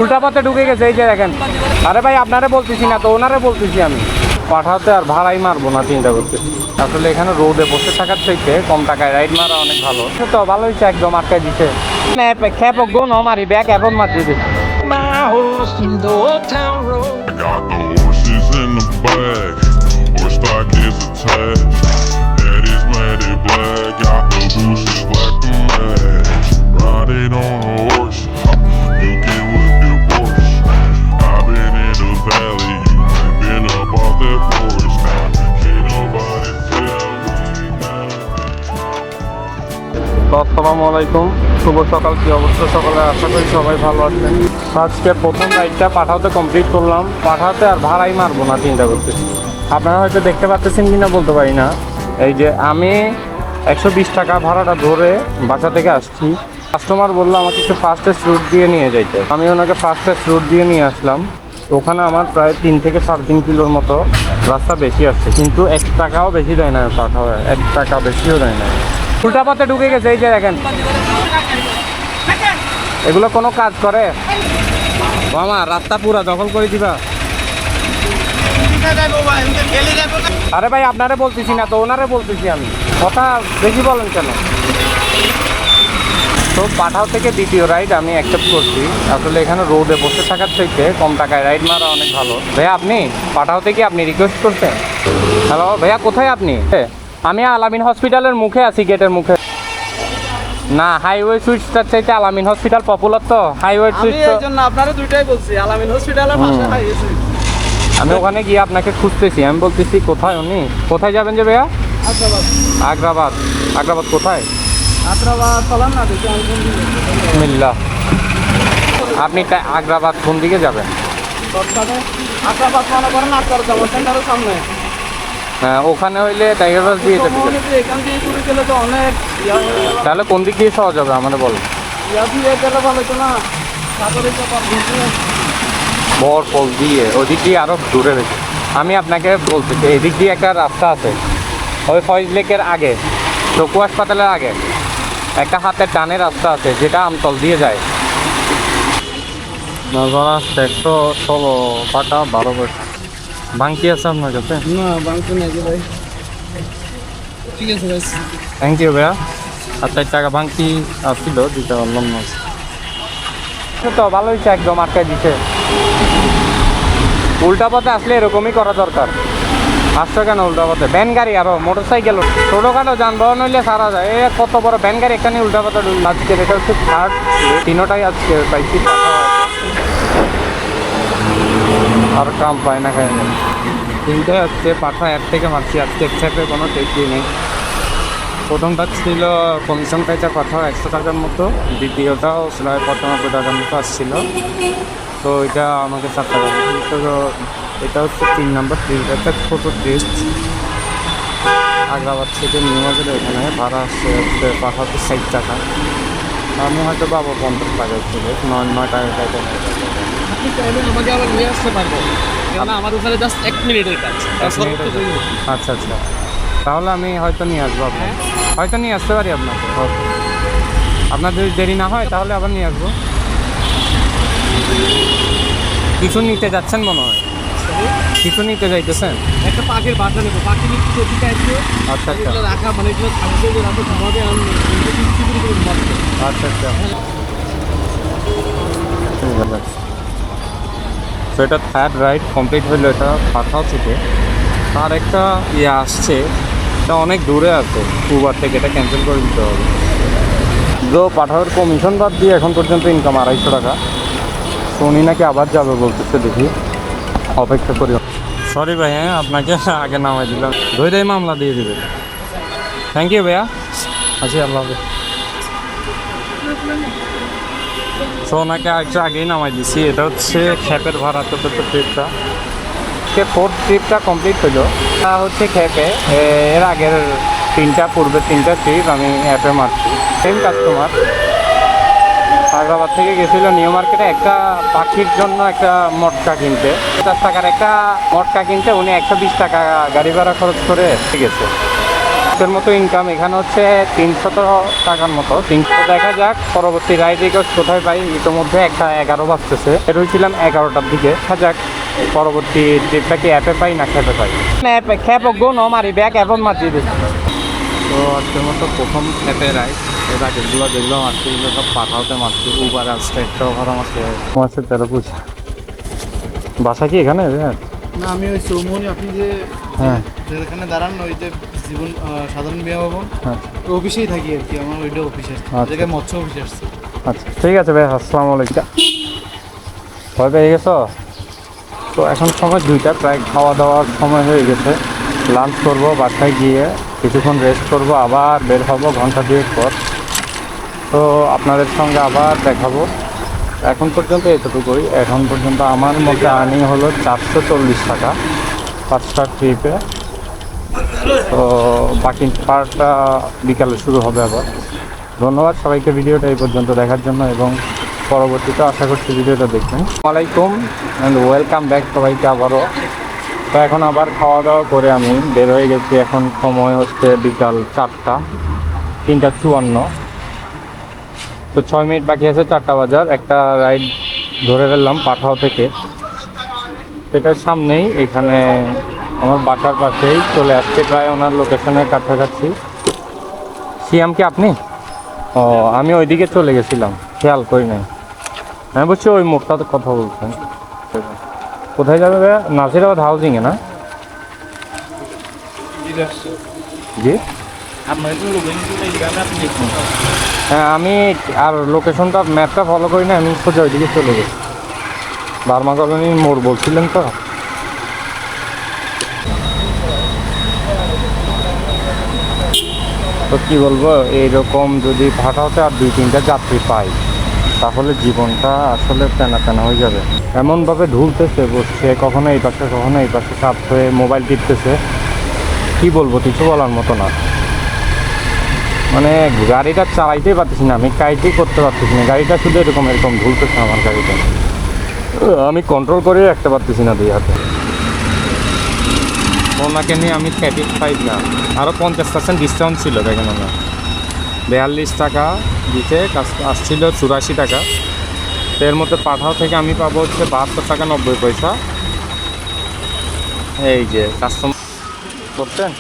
উল্টা পথে ঢুকে গেছে, এই যে দেখেন। আরে ভাই আপনারে বলতেছি না তো, ওনারে বলতেছি আমি। পাঠাতে আর ভাড়াই মারবো না চিন্তা করতে। আসলে এখানে রোদে বসে থাকার থেকে কম টাকায় রাইড মারা অনেক ভালো। তো ভালো হয়েছে, একদম আটকায় দিছে। খেপ গো ন মারি ব্যাগ এখন মারতে দিচ্ছে। My horse through the old town road. I got the horses in the back, horse stock is attached. Head is matted black, got the bushes black to match. Riding on a horse, you can whip your Porsche. I've been in the valley, you ain't been up off that porch. Now can't nobody tell me nothing. আসসালামু আলাইকুম, শুভ সকাল। কি অবস্থা সকালে? আশা করি সবাই ভালো আছেন। আজকে প্রথম রাইডটা পাঠাতে কমপ্লিট করলাম। পাঠাতে আর ভাড়াই মারবো না চিন্তা করতে। আপনারা হয়তো দেখতে পাচ্ছেন কিনা বলতে পারি না। এই যে আমি 120 টাকা ভাড়াটা ধরে বাসা থেকে আসছি। কাস্টমার বললো আমাকে একটু ফাস্টেস্ট রুট দিয়ে নিয়ে যাইতে। আমি ওনাকে ফাস্টেস্ট রুট দিয়ে নিয়ে আসলাম। ওখানে আমার প্রায় 3 থেকে 3.5 কিলোর মতো রাস্তা বেশি আসছে, কিন্তু 1 টাকাও বেশি দেয় না। পাঠা 1 টাকা বেশিও দেয় না। উল্টা পথে ঢুকে গেছে, এই যে দেখেন। এগুলো কোনো কাজ করে? মামা রাস্তা পুরা দখল করে দিবা। আরে ভাই আপনারে বলতেছি না তো, ওনারে বলতেছি আমি। কথা বেশি বলেন কেন? তো পাঠাও থেকে দ্বিতীয় রাইড আমি অ্যাকসেপ্ট করছি। আসলে এখানে রোদে বসে থাকার থেকে কম টাকায় রাইড মারা অনেক ভালো। ভাইয়া আপনি পাঠাও থেকে আপনি রিকোয়েস্ট করছেন? হ্যালো ভাইয়া, কোথায় আপনি? আমি আলামিন হসপিটালের মুখে আছি, গেটের মুখে। না, হাইওয়ে সুইচটার চাইতে আলামিন হসপিটাল পপুলার তো। হাইওয়ে সুইচ তো এই জন্য আপনারা দুইটাই বলছি, আলামিন হসপিটালের পাশে হাইওয়ে সুইচ। আমি ওখানে গিয়ে আপনাকে খুঁজতেছি। আমি বলতেছি কোথায় উনি? কোথায় যাবেন যে ভাইয়া? আগ্রাবাদ। আগ্রাবাদ? আগ্রাবাদ কোথায়? আগ্রাবাদ চলান না, দেখি আমি কোন দিকে মিল্লা। আপনি আগ্রাবাদ কোন দিকে যাবেন? শর্টকাটে আগ্রাবাদ মনে করেন আপনার জমা সেন্টারের সামনে। হ্যাঁ, ওখানে হইলে টাইগার বাস দিয়ে যেতে হবে। এখান দিয়ে শুরু গেলে তো অনেক তাহলে কোন দিক দিয়ে সহজ হবে আমাদের বল? দিয়ে গেলে ভালো হতো না? সাগরে তো বরফল দিয়ে ওদিক দিয়ে আরও দূরে রয়েছে। আমি আপনাকে বলতেছি এদিক দিয়ে একটা রাস্তা আছে, ওই ফয়েজ লেকের আগে, চকু হাসপাতালের আগে একটা হাতের টানে রাস্তা আছে, যেটা আমতল দিয়ে যায়। নজরা 116 টাকা 12 পয়সা। বাংকি আছে আপনার কাছে? না, বাংলা নেই ভাই। ঠিক আছে ভাই, থ্যাংক ইউ ভাইয়া। আর 4 টাকা বাংকি আসছিল, দিতে পারলাম না। তো ভালো হয়েছে, একদম আটকায় দিছে। উল্টা পথে আসলে এরকমই করা দরকার। আসছো কেন উল্টা পথে? ভ্যান গাড়ি আরো মোটর সাইকেল, ছোটোখাটো যানবাহন হইলে সারা যায়। এ কত বড় ভ্যান গাড়ি এখানে উল্টা পথে। আজকে এটা হচ্ছে 3rd, 3টাই আজকে পাইছি। আর কাম পায় না, খায় না। 3টাই হচ্ছে পাঠা অ্যাপ থেকে মারছি। আজকে একসাথে কোনো টেস্টই নেই। প্রথমটা ছিল কমিশন পাইটা পাঠা 100 টাকার মতো, দ্বিতীয়টাও 95 টাকার মতো আসছিল। তো এটা আমাকে 7 টাকা। তো এটা হচ্ছে 3 নম্বর ট্রিপ, একটা ছোটো টেস্ট। আগ্রাবাদ থেকে নিউ মার্কেটে এখানে ভাড়া আসছে হচ্ছে পাঠাতে 60 টাকা। আমি হয়তো পাবো 50 টাকায় ছিল, 9 টাকা টাকা। আপনি চাইলে আমাকে আবার নিয়ে আসতে পারবো, কেন আমার ওখানে জাস্ট 1 মিনিটের কাজ। আচ্ছা আচ্ছা, তাহলে আমি হয়তো নিয়ে আসবো আপনাকে, হয়তো নিয়ে আসতে পারি আপনাকে। আপনার যদি দেরি না হয় তাহলে আবার নিয়ে আসবো। কিছু নিতে যাচ্ছেন মনে হয়, কিছু নিতে যাইতেছেন? একটা পাখির বাচ্চা নেবো, পাখি নিয়ে প্রতিটা আসবে। আচ্ছা আচ্ছা রাখা মানে এগুলো থাকবে, যে রাতে খাওয়াবে আমি আচ্ছা আচ্ছা। তো এটা 3rd রাইড কমপ্লিট হইলো। এটা পাঠাও থেকে তার একটা আসছে, এটা অনেক দূরে আছে উবার থেকে, এটা ক্যান্সেল করে দিতে হবে। তো পাঠাওয়ার কমিশন বাদ দিয়ে এখন পর্যন্ত ইনকাম 250 টাকা। তো উনি নাকি আবার যাবে বলতেছে, দেখি অপেক্ষা করি। সরি ভাই, হ্যাঁ আপনাকে আগে নামাই দিলাম, ধৈর্য মামলা দিয়ে দেবে। থ্যাংক ইউ ভাইয়া, আছি, আল্লাহ হাফেজ। তো ওনাকে একটু আগেই নামাই দিছি। এটা হচ্ছে খ্যাপের ভাড়া। তো ট্রিপটা 4th ট্রিপটা কমপ্লিট হলো। তা হচ্ছে খ্যাপে এর আগের 3টা পূর্বে 3টা ট্রিপ আমি অ্যাপে মারছি। সেম কাস্টমার আগ্রাবাদ থেকে গেছিল নিউ মার্কেটে একটা পাখির জন্য একটা মটকা কিনতে। 50 টাকার একটা মটকা কিনতে উনি 120 টাকা গাড়ি ভাড়া খরচ করে গেছে। আজকের মতো ইনকাম এখানে হচ্ছে 300 টাকার মতো। 300 দেখা যাক পরবর্তী রাইড কোথায় পাই। ইতিমধ্যে একটা 11 বাজতেছে, এটা হয়েছিলাম 11টার দিকে। দেখা যাক পরবর্তী ট্রিপটা কি অ্যাপে পাই না খেপে পাই। অ্যাপে খেপ গো ন মারি ব্যাগ এখন মারিয়ে দিচ্ছি। তো আজকের মতো প্রথম খেপে রাইড। এর আগেরগুলো দেখলাম আজকেগুলো সব পাঠাতে মারছি। উবার আসছে, একটা ভাড়া মারছে মাসে 13 বাসা কি এখানে? না, আমি ওই চৌমনি আপনি যে হ্যাঁ যেখানে দাঁড়ান ওই যে জীবন সাধারণ বিয়া ভবন হ্যাঁ ওই অফিসেই থাকি আর কি। আমার ওইটা অফিস আসছে, আচ্ছা। জায়গায় মৎস্য অফিস আসছে। আচ্ছা ঠিক আছে ভাই, আসসালামু আলাইকুম। ভয় পেয়ে গেছো? তো এখন সময় 2টা, প্রায় খাওয়া দাওয়ার সময় হয়ে গেছে। লাঞ্চ করব, বাসায় গিয়ে কিছুক্ষণ রেস্ট করব, আবার বের হব ঘন্টা 2 পর। তো আপনাদের সঙ্গে আবার দেখাবো। এখন পর্যন্ত এতটুকুই। এখন পর্যন্ত আমার মধ্যে আর্নিং হলো 440 টাকা 5টা ট্রিপে। তো বাকি পার্টটা বিকালে শুরু হবে আবার। ধন্যবাদ সবাইকে ভিডিওটা এই পর্যন্ত দেখার জন্য, এবং পরবর্তীতে আশা করছি ভিডিওটা দেখবেন। আসসালামাইকুম অ্যান্ড ওয়েলকাম ব্যাক সবাইকে আবারও। তো এখন আবার খাওয়া দাওয়া করে আমি বের হয়ে গেছি। এখন সময় হচ্ছে বিকাল 4টা, 3:54। তো 6 মিনিট বাকি আছে 4টা বাজার। একটা রাইড ধরে ফেললাম পাঠাও থেকে, সেটার সামনেই এখানে আমার বাসার পাশেই চলে আসছে, প্রায় ওনার লোকেশনের কাছাকাছি। সিয়াম কি আপনি? ও, আমি ওইদিকে চলে গেছিলাম, খেয়াল করি নাই। আমি বলছি ওই মোড়টাতে কথা বলছেন। কোথায় যাবে ভাইয়া? নাসিরাবাদ হাউজিংয়ে না? জি হ্যাঁ, আমি আর লোকেশনটা ম্যাপটা ফলো করি না, আমি সোজা ওইদিকে চলে গেছি। বার্মা কলোনির মোড় বলছিলেন তো? তো কী বলবো, এইরকম যদি ভাটাতে আর 2-3টা যাত্রী পাই তাহলে জীবনটা আসলে টানা টানা হয়ে যাবে। এমনভাবে ঢুলতেছে, বসছে কখনো এই পাশে কখনো এই পাশে, চাপ হয়ে মোবাইল টিপতেছে। কী বলবো, কিছু বলার মতো না। মানে গাড়িটা চালাইতেই পারতেছি না, আমি কাইতেই করতে পারতেছি না। গাড়িটা শুধু এরকম এরকম ঢুলতেছে আমার গাড়িটা। আমি কন্ট্রোল করে রাখতে পারতেছি না 2 হাতে। ওনাকে নিয়ে আমি স্যাটিসফাইড না। আরও 50% ডিসকাউন্ট ছিল, দেখেন না, 42 টাকা দিতে আসছিল 84 টাকা। তো এর মধ্যে পাঠাও থেকে আমি পাবো হচ্ছে 72 টাকা 90 পয়সা। এই যে কাস্টমার করতেন।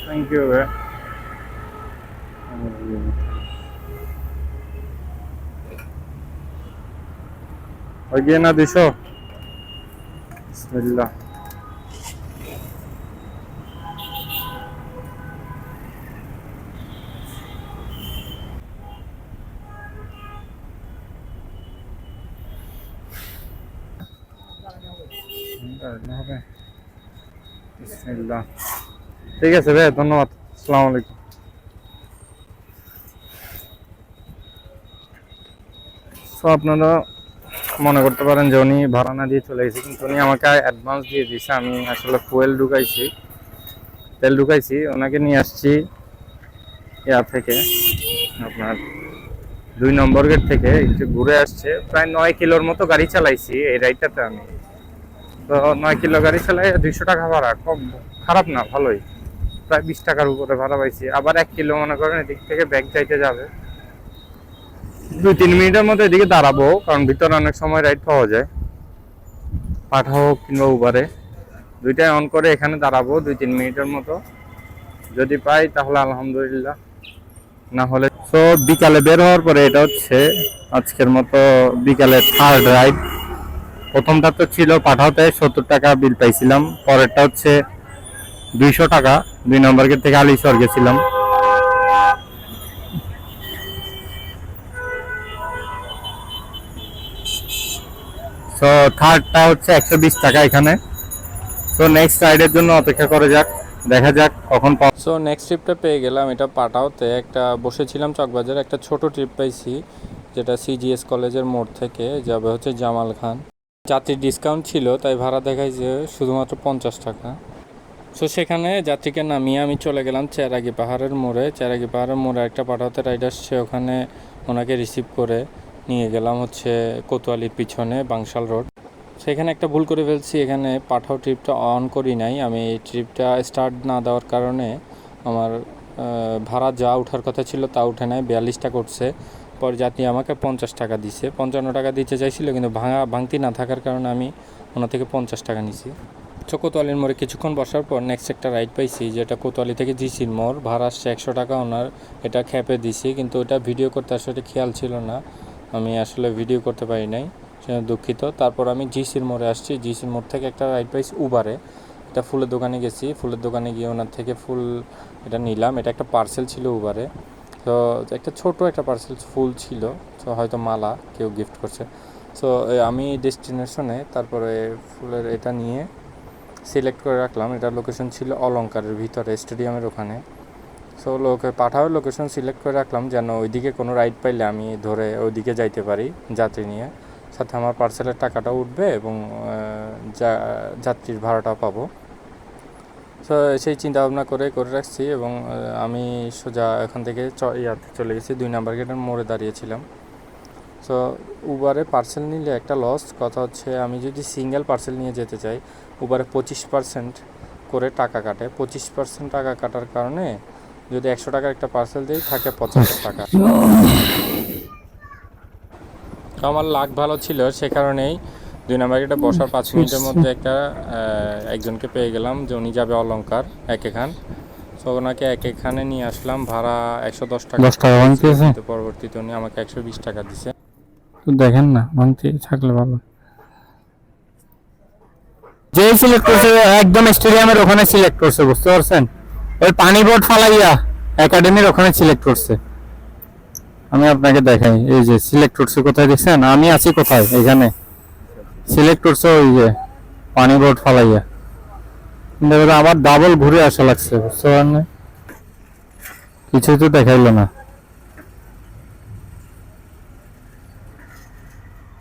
থ্যাংক ইউ ভাই। ওই গিয়ে না 200। বিসমিল্লাহ। বিসমিল্লাহ। ঠিক আছে ভাই, ধন্যবাদ। আসসালামু আলাইকুম। তো আপনারা মনে করতে পারেন যে উনি ভাড়া না দিয়ে চলে গেছে, কিন্তু উনি আমাকে অ্যাডভান্স দিয়ে দিয়েছে। আমি আসলে তেল ঢুকাইছি, ওনাকে নিয়ে আসছি থেকে আপনার 2 নম্বর গেট থেকে একটু ঘুরে আসছে। প্রায় 9 কিলোর মতো গাড়ি চালাইছি এই রাইডটাতে আমি। তো 9 কিলো গাড়ি চালাই 200 টাকা ভাড়া, কম খারাপ না, ভালোই। প্রায় 20 টাকার উপরে ভাড়া পাইছি। আবার 1 কিলো মনে করেন এদিক থেকে ব্যাগ যাইতে যাবে। 2-3 মিনিটের মতো এদিকে দাঁড়াবো, কারণ ভিতরে অনেক সময় রাইড পাওয়া যায়, পাঠাও কিংবা উবারে। 2টাই অন করে এখানে দাঁড়াবো 2-3 মিনিটের মতো। যদি পাই তাহলে আলহামদুলিল্লাহ, না হলে তো বিকালে বের হওয়ার পরে। এটা হচ্ছে আজকের মতো বিকালের 3rd রাইড। প্রথমটা তো ছিল পাঠাওতে 70 টাকা বিল পাইছিলাম। পরেরটা হচ্ছে 200 টাকা 2 নম্বর গেট থেকে আলিশহর গেছিলাম। তো 3rdটা হচ্ছে 120 টাকা এখানে। তো নেক্সট রাইডের জন্য অপেক্ষা করে যাক, দেখা যাক কখন। সো নেক্সট ট্রিপটা পেয়ে গেলাম। এটা পাঠাওতে একটা বসেছিলাম চকবাজার, একটা ছোট ট্রিপ পাইছি, যেটা সিজিএস কলেজের মোড় থেকে যাবে হচ্ছে জামাল খান। যাত্রীর ডিসকাউন্ট ছিল, তাই ভাড়া দেখাইছে শুধুমাত্র 50 টাকা। সো সেখানে যাত্রীকে নামিয়ে আমি চলে গেলাম চেরাগি পাহাড়ের মোড়ে। চেরাগি পাহাড়ের মোড়ে একটা পাঠাওতে রাইড আসছে, ওখানে ওনাকে রিসিভ করে নিয়ে গেলাম হচ্ছে কোতোয়ালির পিছনে বাংশাল রোড। সেখানে একটা ভুল করে ফেলছি, এখানে পাঠাও ট্রিপটা অন করি নাই। আমি এই ট্রিপটা স্টার্ট না দেওয়ার কারণে আমার ভাড়া যা ওঠার কথা ছিল তা উঠে নাই, 42 টাকা উঠছে। পরে যাত্রী আমাকে 50 টাকা দিছে, 55 টাকা দিতে চাইছিল, কিন্তু ভাঙতি না থাকার কারণে আমি ওনার থেকে 50 টাকা নিছি। কোতোয়ালির মোড়ে কিছুক্ষণ বসার পর নেক্সট একটা রাইড পাইছি, যেটা কোতোয়ালি থেকে জিসির মোড়। ভাড়া আসছে 100 টাকা ওনার, এটা খ্যাপে দিছি, কিন্তু ওটা ভিডিও করতে আসলে খেয়াল ছিল না, আমি আসলে ভিডিও করতে পারি নাই, সেজন্য দুঃখিত। তারপর আমি জিসির মোড়ে আসছি, জিসির মোড় থেকে একটা রাইড পাইছি উবারে। এটা ফুলের দোকানে গেছি, ফুলের দোকানে গিয়ে ওনার থেকে ফুল এটা নিলাম। এটা একটা পার্সেল ছিল উবারে, তো একটা ছোট একটা পার্সেল ফুল ছিল, তো হয়তো মালা কেউ গিফট করছে। সো আমি ডেস্টিনেশনে তারপরে ফুলের এটা নিয়ে সিলেক্ট করে রাখলাম। এটা লোকেশন ছিল অলংকারের ভিতরে, স্টেডিয়ামের ওখানে। সো পাঠাও লোকেশন সিলেক্ট করে রাখলাম যেন ওইদিকে কোনো রাইড পাইলে আমি ধরে ওইদিকে যাইতে পারি যাত্রী নিয়ে, সাথে আমার পার্সেলের টাকাটাও উঠবে এবং যাত্রীর ভাড়াটাও পাবো। সো সেই চিন্তা ভাবনা করে রাখছি এবং আমি সোজা এখান থেকে চলে গেছি, 2 নাম্বার গেটের মোড়ে দাঁড়িয়েছিলাম। সো উবারে পার্সেল নিলে একটা লস কথা হচ্ছে, আমি যদি সিঙ্গেল পার্সেল নিয়ে যেতে চাই উবারে 25% করে টাকা কাটে। 25% টাকা কাটার কারণে যদি 100 টাকার একটা পার্সেল দিই থাকে 75 টাকা। আমার লাক ভালো ছিল, সে কারণেই 2 নাম্বার গেটে বসার 5 মিনিটের মধ্যে একজনকে পেয়ে গেলাম, যে উনি যাবে অলংকার এখান। সো ওনাকে এখানে নিয়ে আসলাম, ভাড়া 110 টাকা। কিন্তু পরবর্তীতে উনি আমাকে 120 টাকা দিছে। তো দেখেন না, ভাঙতি থাকলে ভালো। যে সিলেক্ট করছে একদম স্টেডিয়ামের ওখানে সিলেক্ট করছে, বুঝতে পারছেন? ওই পানি বোর্ড ফালাইয়া একাডেমির ওখানে সিলেক্ট করছে। আমি আপনাকে দেখাই, এই যে সিলেক্ট করছে কোথায় দেখছেন, আমি আছি কোথায়, এখানে সিলেক্ট করছে ওই যে পানি বোর্ড ফালাইয়া। কিন্তু এবার আমার ডাবল ঘুরে আসা লাগছে, বুঝতে পারেন? কিছুই তো দেখাইলো না।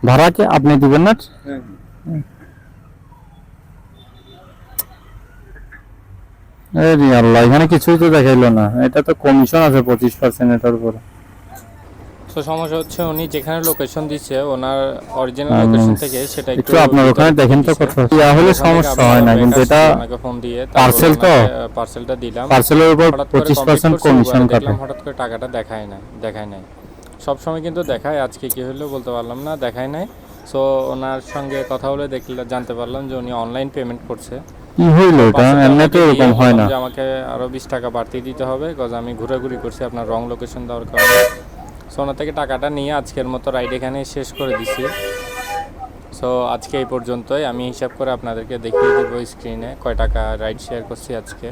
ভাড়া কি আপনি দিবেন না? আল্লাহ, এখানে কিছুই তো দেখাইলো না। এটা তো কমিশন আছে 25% এটার উপরে। তো সমস্যা হচ্ছে উনি যেখানে লোকেশন দিচ্ছে ওনার অরিজিনাল লোকেশন থেকে সেটা একটু আপনার ওখানে দেখেন তো কথা হলে সমস্যা হয় না, কিন্তু এটা আমাকে ফোন দিয়ে পার্সেল তো পার্সেলটা দিলাম, পার্সেলের উপর 25% কমিশন কাটে। হঠাৎ করে টাকাটা দেখায় নাই। সব সময় কিন্তু দেখায়, আজকে কি হলো বলতে পারলাম না, দেখায় নাই। সো ওনার সঙ্গে কথা বলে জানতে পারলাম যে উনি অনলাইন পেমেন্ট করছে। কি হইলো এটা? এমনিতে এরকম হয় না। আমাকে আরো 20 টাকা বাড়তি দিতে হবে, কজ আমি ঘোরাঘুরি করছি আপনার রং লোকেশন দেওয়ার কারণে। সো ওনার থেকে টাকাটা নিয়ে আজকের মতো রাইড এখানে শেষ করে দিছি। সো আজকে এই পর্যন্তই, আমি হিসাব করে আপনাদেরকে দেখিয়ে দেবো স্ক্রিনে কয় টাকা রাইড শেয়ার করছি আজকে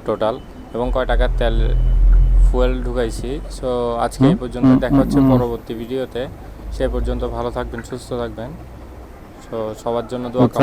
টোটাল, এবং কয় টাকার তেল ফুয়েল ঢুকাইছি। সো আজকে এই পর্যন্ত, দেখা হচ্ছে পরবর্তী ভিডিওতে। সে পর্যন্ত ভালো থাকবেন, সুস্থ থাকবেন। সো সবার জন্য দোয়া